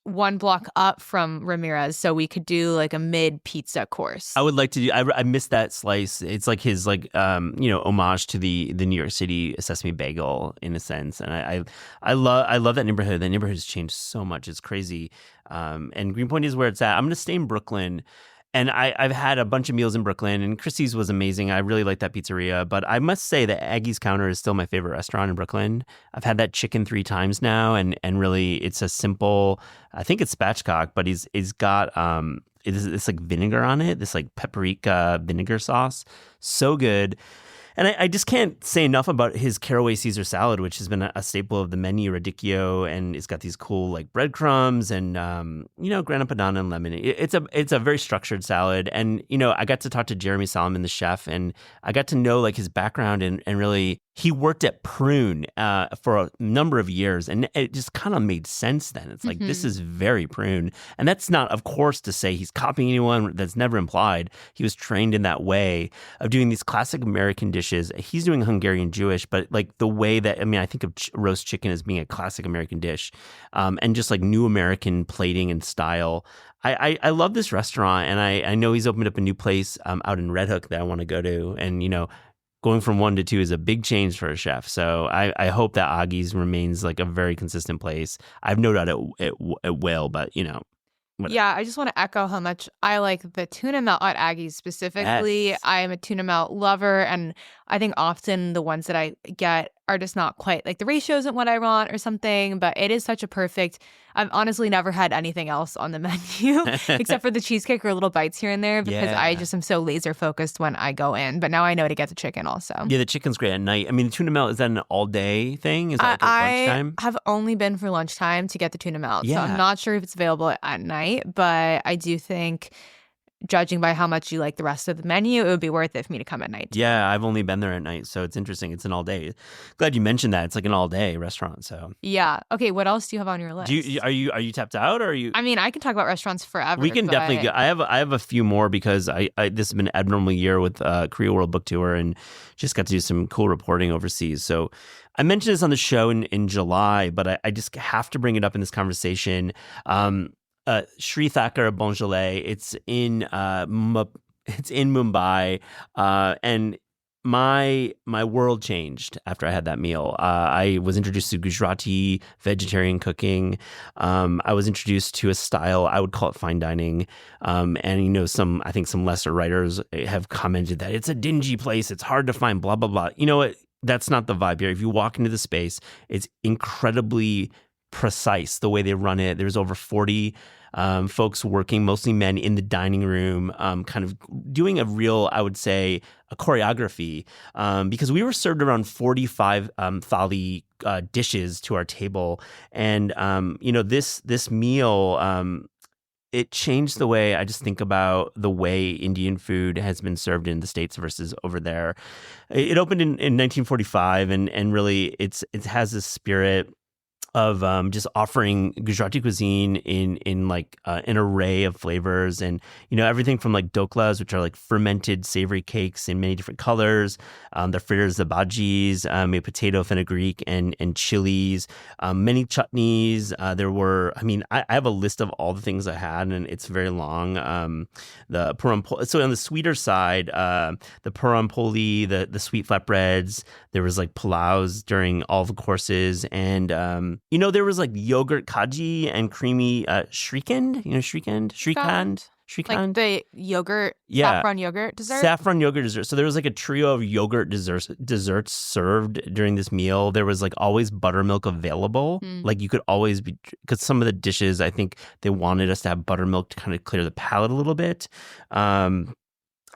one block up from Ramirez, so we could do like a mid pizza course. I would like to do. I missed that slice. It's like his homage to the New York City sesame bagel in a sense, and I love that neighborhood. That neighborhood has changed so much. It's crazy. And Greenpoint is where it's at. I'm gonna stay in Brooklyn. And I've had a bunch of meals in Brooklyn, and Christie's was amazing. I really like that pizzeria. But I must say that Aggie's Counter is still my favorite restaurant in Brooklyn. I've had that chicken 3 times now, and really it's a simple, I think it's spatchcock, but he's got it's like vinegar on it, this like paprika vinegar sauce. So good. And I just can't say enough about his caraway Caesar salad, which has been a staple of the menu, radicchio, and it's got these cool like breadcrumbs and grana padano and lemon. It's a very structured salad, and I got to talk to Jeremy Solomon, the chef, and I got to know like his background and really he worked at Prune for a number of years, and it just kind of made sense then. It's like this is very Prune, and that's not, of course, to say he's copying anyone. That's never implied. He was trained in that way of doing these classic American dishes. He's doing Hungarian Jewish, but like the way that, I think of roast chicken as being a classic American dish, and just like new American plating and style. I love this restaurant, and I know he's opened up a new place out in Red Hook that I want to go to, and going from 1 to 2 is a big change for a chef. So I hope that Augie's remains like a very consistent place. I have no doubt it will, but whatever. Yeah, I just want to echo how much I like the tuna melt at Aggie's specifically. Yes. I am a tuna melt lover, and I think often the ones that I get are just not quite like the ratio isn't what I want or something, but it is such a perfect. I've honestly never had anything else on the menu except for the cheesecake or little bites here and there because I just am so laser focused when I go in. But now I know to get the chicken also. Yeah, the chicken's great at night. The tuna melt, is that an all day thing? Is that like at lunchtime? I have only been for lunchtime to get the tuna melt. Yeah. So I'm not sure if it's available at night, but I do think, judging by how much you like the rest of the menu, it would be worth it for me to come at night. Yeah, I've only been there at night, so it's interesting. It's an all day. Glad you mentioned that. It's like an all day restaurant. So yeah. Okay. What else do you have on your list? are you tapped out, or are you? I can talk about restaurants forever. We can definitely go. I have a few more because I this has been an abnormal year with Korea World Book Tour and just got to do some cool reporting overseas. So I mentioned this on the show in July, but I just have to bring it up in this conversation. Sri Thakur Bonjole. It's in Mumbai, and my world changed after I had that meal. I was introduced to Gujarati vegetarian cooking. I was introduced to a style, I would call it fine dining. And I think some lesser writers have commented that it's a dingy place. It's hard to find. Blah blah blah. You know what? That's not the vibe here. If you walk into the space, it's incredibly precise the way they run it. There's over 40 folks working, mostly men, in the dining room, kind of doing a real, I would say, a choreography, because we were served around 45 thali dishes to our table. And, this meal, it changed the way I just think about the way Indian food has been served in the States versus over there. It opened in 1945, and really it has this spirit of just offering Gujarati cuisine in like an array of flavors, and everything from like doklas, which are like fermented savory cakes in many different colors, the fritters, the bhajis, potato, fenugreek, and chilies, many chutneys. There were, I have a list of all the things I had, and it's very long. The puram, so on the sweeter side, the puram poli, the sweet flatbreads. There was like pulaus during all the courses, and there was like yogurt kaji and creamy shrikand. Shrikand. Like the yogurt, saffron yogurt dessert? Saffron yogurt dessert. So there was like a trio of yogurt desserts served during this meal. There was like always buttermilk available. Like you could always be, because some of the dishes, I think they wanted us to have buttermilk to kind of clear the palate a little bit.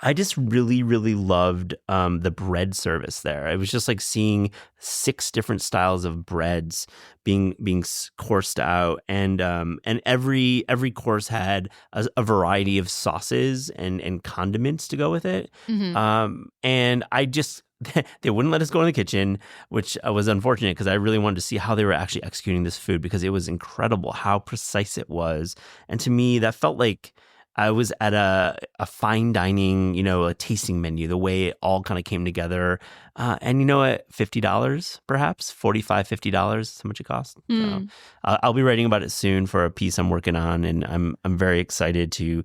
I just really, really loved the bread service there. It was just like seeing 6 different styles of breads being coursed out, and every course had a variety of sauces and condiments to go with it. And I just they wouldn't let us go in the kitchen, which was unfortunate because I really wanted to see how they were actually executing this food, because it was incredible how precise it was, and to me that felt like I was at a fine dining, a tasting menu, the way it all kind of came together. And at $50, perhaps, $45, $50 is how much it costs. So I'll be writing about it soon for a piece I'm working on, and I'm very excited to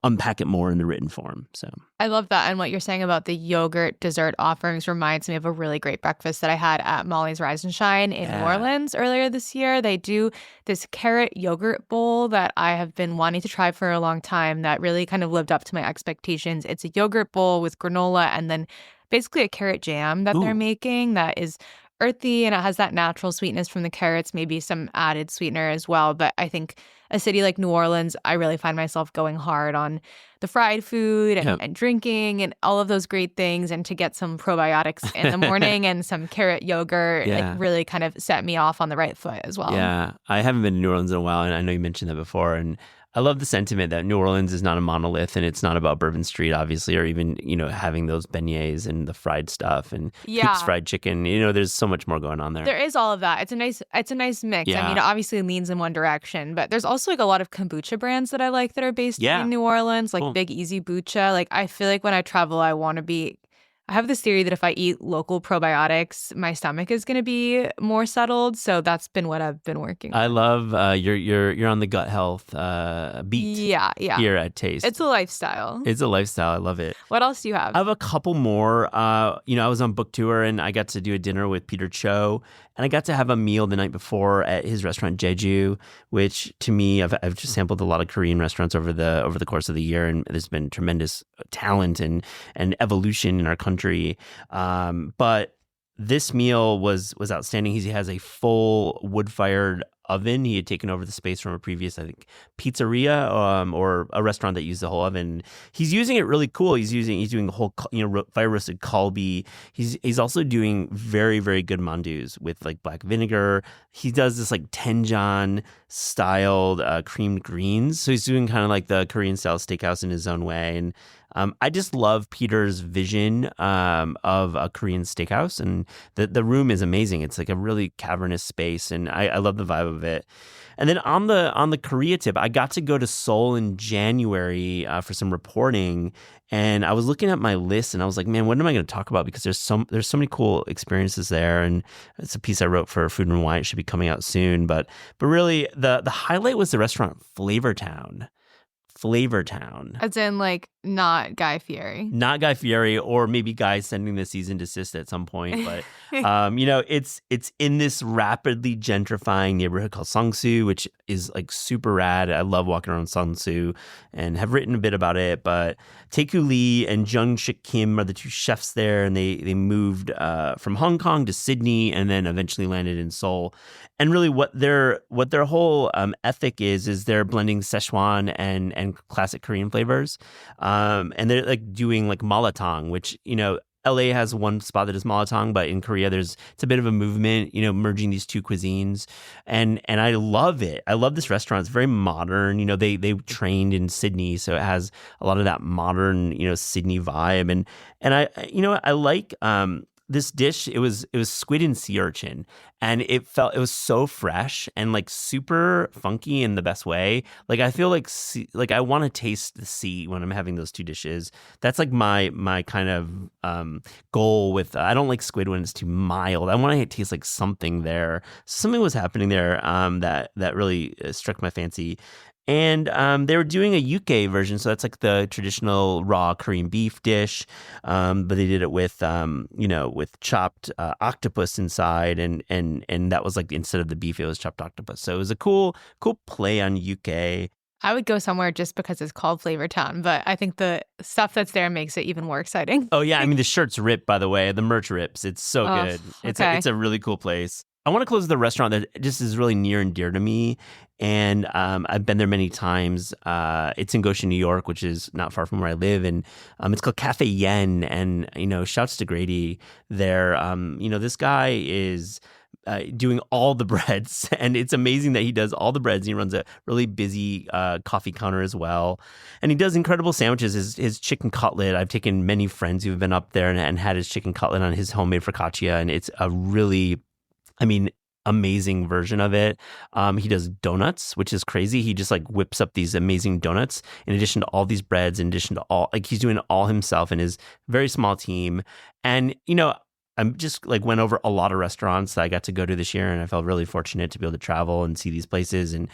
unpack it more in the written form. So I love that. And what you're saying about the yogurt dessert offerings reminds me of a really great breakfast that I had at Molly's Rise and Shine in New Orleans earlier this year. They do this carrot yogurt bowl that I have been wanting to try for a long time that really kind of lived up to my expectations. It's a yogurt bowl with granola and then basically a carrot jam that they're making that is earthy and it has that natural sweetness from the carrots, maybe some added sweetener as well. But I think a city like New Orleans, I really find myself going hard on the fried food Yeah. and drinking and all of those great things. And to get some probiotics in the morning and some carrot yogurt, Yeah. like really kind of set me off on the right foot as well. Yeah, I haven't been to New Orleans in a while, and I know you mentioned that before. And I love the sentiment that New Orleans is not a monolith, and it's not about Bourbon Street, obviously, or even having those beignets and the fried stuff and Coop's fried chicken. There's so much more going on there. There is all of that. It's a nice mix. Yeah. I mean, it obviously leans in one direction, but there's also like a lot of kombucha brands that I like that are based in New Orleans, like Cool. Big Easy Bucha. Like I feel like when I travel, I have this theory that if I eat local probiotics, my stomach is going to be more settled. So that's been what I've been working on. I love you're on the gut health beat. Yeah. Here at Taste. It's a lifestyle. It's a lifestyle. I love it. What else do you have? I have a couple more. I was on book tour and I got to do a dinner with Peter Cho, and I got to have a meal the night before at his restaurant Jeju, which to me, I've just sampled a lot of Korean restaurants over the course of the year, and there's been tremendous talent and evolution in our country. But this meal was outstanding. He has a full wood-fired oven. He had taken over the space from a previous, I think, pizzeria or a restaurant that used the whole oven. He's using it really cool. He's doing the whole fire roasted kalbi. He's also doing very, very good mandus with like black vinegar. He does this like tenjan styled creamed greens. So he's doing kind of like the Korean style steakhouse in his own way. And I just love Peter's vision of a Korean steakhouse, and the room is amazing. It's like a really cavernous space, and I love the vibe of it. And then on the Korea tip, I got to go to Seoul in January for some reporting, and I was looking at my list, and I was like, man, what am I going to talk about? Because there's so many cool experiences there, and it's a piece I wrote for Food and Wine. It should be coming out soon, but really the highlight was the restaurant Flavortown. As in, like, not Guy Fieri. Not Guy Fieri, or maybe Guy sending the cease and desist at some point. But, it's in this rapidly gentrifying neighborhood called Songsu, which is, like, super rad. I love walking around Songsu and have written a bit about it. But Taeku Lee and Jung Shik Kim are the two chefs there, and they moved from Hong Kong to Sydney and then eventually landed in Seoul. And really what their whole ethic is they're blending Szechuan and classic Korean flavors. And they're like doing like malatang, which, LA has one spot that is malatang, but in Korea it's a bit of a movement, merging these two cuisines. And I love it. I love this restaurant. It's very modern. They trained in Sydney, so it has a lot of that modern, Sydney vibe. And I like this dish. It was squid and sea urchin, and it was so fresh and like super funky in the best way. Like I feel like I want to taste the sea when I'm having those two dishes. That's like my kind of goal with. I don't like squid when it's too mild. I want to taste like something there. Something was happening there that really struck my fancy. And they were doing a UK version, so that's like the traditional raw Korean beef dish, but they did it with with chopped octopus inside, and that was like instead of the beef, it was chopped octopus. So it was a cool play on UK. I would go somewhere just because it's called Flavortown, but I think the stuff that's there makes it even more exciting. Oh yeah, I mean the shirts rip, by the way, the merch rips. It's so good. Okay. It's a really cool place. I want to close with a restaurant that just is really near and dear to me. And I've been there many times. It's in Goshen, New York, which is not far from where I live. And it's called Cafe Yen. And, shouts to Grady there. This guy is doing all the breads. And it's amazing that he does all the breads. He runs a really busy coffee counter as well. And he does incredible sandwiches. His chicken cutlet, I've taken many friends who have been up there and had his chicken cutlet on his homemade focaccia. And it's a really, amazing version of it. He does donuts, which is crazy. He just like whips up these amazing donuts in addition to all these breads, in addition to all, like he's doing it all himself in his very small team. And, I'm just like went over a lot of restaurants that I got to go to this year, and I felt really fortunate to be able to travel and see these places. And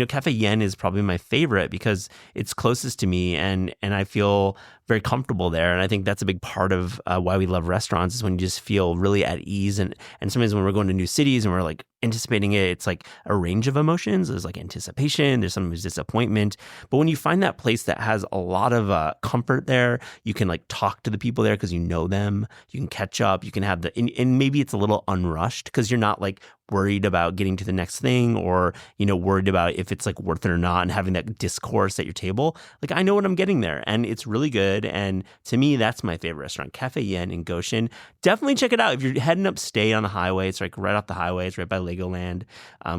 Cafe Yen is probably my favorite because it's closest to me, and I feel very comfortable there. And I think that's a big part of why we love restaurants is when you just feel really at ease. And sometimes when we're going to new cities and we're like, anticipating it. It's like a range of emotions. There's like anticipation. There's some disappointment. But when you find that place that has a lot of comfort there, you can like talk to the people there because you know them. You can catch up. You can have and maybe it's a little unrushed because you're not like worried about getting to the next thing or, worried about if it's like worth it or not and having that discourse at your table. Like I know what I'm getting there and it's really good. And to me, that's my favorite restaurant, Cafe Yen in Goshen. Definitely check it out. If you're heading upstate on the highway, it's like right off the highway. It's right by Legoland.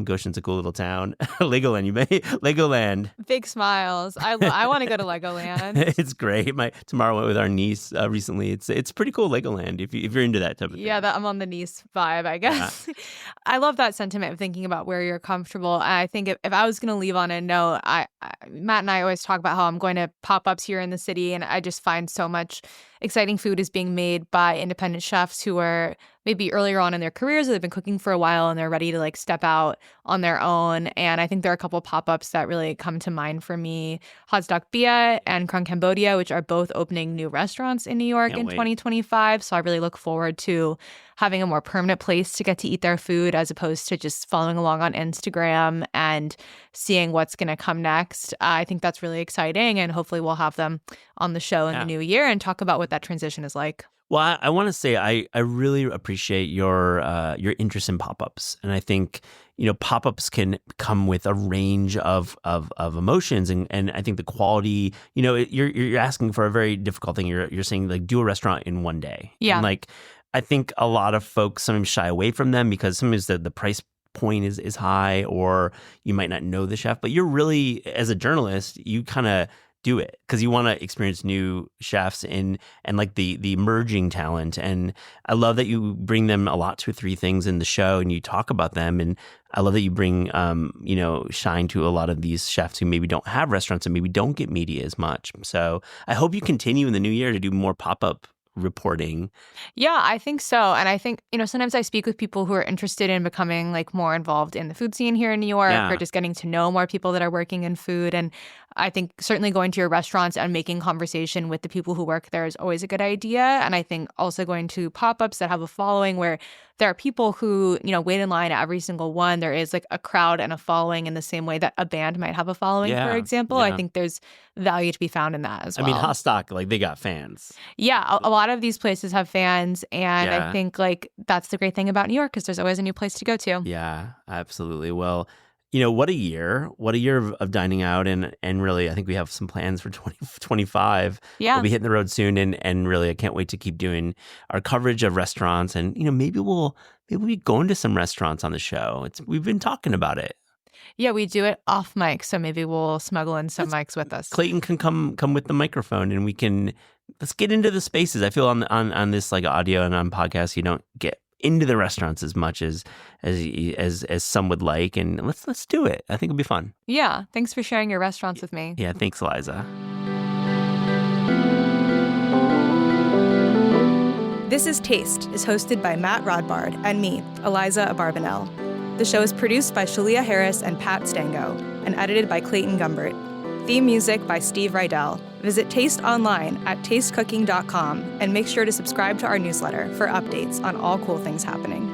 Goshen's a cool little town. Legoland. Big smiles. I want to go to Legoland. It's great. Tomorrow went with our niece recently. It's pretty cool, Legoland, if you're into that type of thing. Yeah, I'm on the niece vibe, I guess. Yeah. I love that sentiment of thinking about where you're comfortable. I think if I was going to leave on a note, Matt and I always talk about how I'm going to pop-ups here in the city, and I just find so much exciting food is being made by independent chefs who are maybe earlier on in their careers or they've been cooking for a while and they're ready to like step out on their own. And I think there are a couple pop-ups that really come to mind for me. Hotstock Bia and Krung Cambodia, which are both opening new restaurants in New York in 2025. So I really look forward to having a more permanent place to get to eat their food as opposed to just following along on Instagram and seeing what's going to come next. I think that's really exciting, and hopefully we'll have them on the show in the new year and talk about what that transition is like. Well, I want to say I really appreciate your interest in pop-ups, and I think pop-ups can come with a range of emotions, and I think the quality. You're asking for a very difficult thing. You're saying like do a restaurant in one day. Yeah, and like I think a lot of folks sometimes shy away from them because sometimes the price point is high, or you might not know the chef. But you're really, as a journalist, you kind of do it because you want to experience new chefs and like the emerging talent. And I love that you bring them a lot to 3 things in the show and you talk about them. And I love that you bring, shine to a lot of these chefs who maybe don't have restaurants and maybe don't get media as much. So I hope you continue in the new year to do more pop-up reporting. Yeah, I think so. And I think, sometimes I speak with people who are interested in becoming like more involved in the food scene here in New York or just getting to know more people that are working in food. And I think certainly going to your restaurants and making conversation with the people who work there is always a good idea. And I think also going to pop-ups that have a following where there are people who, wait in line at every single one. There is like a crowd and a following in the same way that a band might have a following, for example. I think there's value to be found in that as well. I mean, Hotstock, like they got fans. Yeah, a lot of these places have fans. And I think like that's the great thing about New York because there's always a new place to go to. Yeah, absolutely. Well, what a year of dining out. And really, I think we have some plans for 2025. Yeah. We'll be hitting the road soon. And really, I can't wait to keep doing our coverage of restaurants. And, maybe we'll be going to some restaurants on the show. We've been talking about it. Yeah, we do it off mic. So maybe we'll smuggle in some mics with us. Clayton can come with the microphone and let's get into the spaces. I feel on this like audio and on podcasts, you don't get into the restaurants as much as some would like, and let's do it. I think it'll be fun. Yeah, thanks for sharing your restaurants with me. Yeah, thanks, Eliza. This is Taste is hosted by Matt Rodbard and me, Eliza Abarbanel. The show is produced by Shalia Harris and Pat Stango and edited by Clayton Gumbert. Theme music by Steve Rydell. Visit Taste online at tastecooking.com and make sure to subscribe to our newsletter for updates on all cool things happening.